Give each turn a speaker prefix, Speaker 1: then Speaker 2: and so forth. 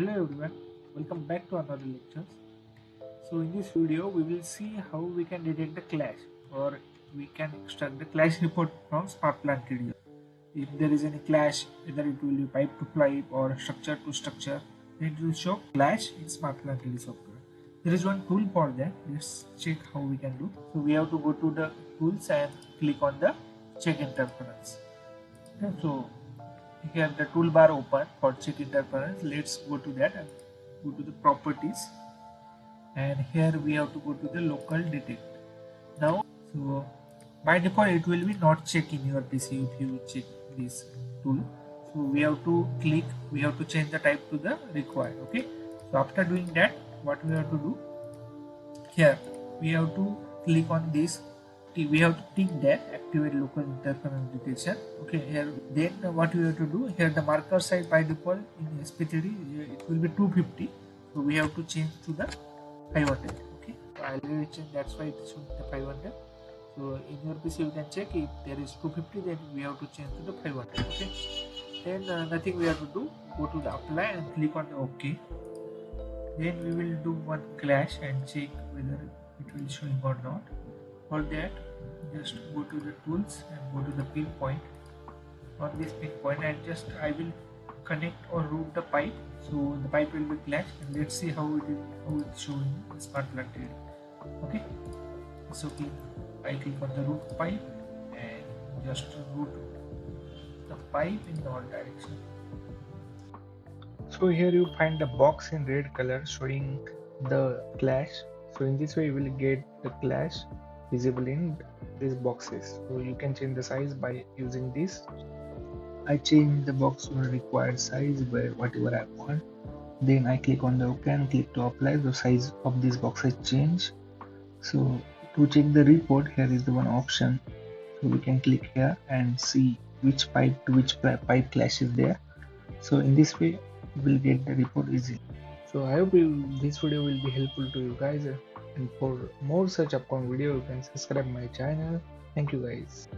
Speaker 1: Hello everyone, welcome back to another lecture. So in this video we will see how we can detect the clash or we can extract the clash report from SmartPlant 3D. If there is any clash, either it will be pipe to pipe or structure to structure, then it will show clash in SmartPlant 3D software. There is one tool for that. Let's check how we can do. So we have to go to the tools and click on the check interference. So here the toolbar open for check interference. Let's go to that and go to the properties, and here we have to go to the local detect now. So by default it will be not check in your PC if you check this tool. So we have to click, we have to change the type to the required. Okay, so after doing that, what we have to do, here we have to click on this, we have to tick that activate local interference detection. Okay, here then what we have to do, here the marker size by default in SP3D it will be 250, so we have to change to the 500. Okay, so I already changed, that's why it's showing the 500. So in your PC you can check, if there is 250 then we have to change to the 500. Okay, then nothing we have to do, go to the apply and click on the OK. Then we will do one clash and check whether it will showing or not. For that, just go to the tools and go to the pinpoint. On this pinpoint, and just I will connect or route the pipe, so the pipe will be clashed, and let's see how it's showing in SmartPlant 3D. Okay, so I click on the route pipe and just route the pipe in all direction. So here you find the box in red color showing the clash. So in this way you will get the clash visible in these boxes. So you can change the size by using this. I change the box to the required size by whatever I want. Then I click on the OK and click to apply. The size of this box has changed. So to check the report, here is the one option. So we can click here and see which pipe to which pipe clash is there. So in this way you will get the report easily. So I hope this video will be helpful to you guys, and for more such upcoming video you can subscribe my channel. Thank you guys.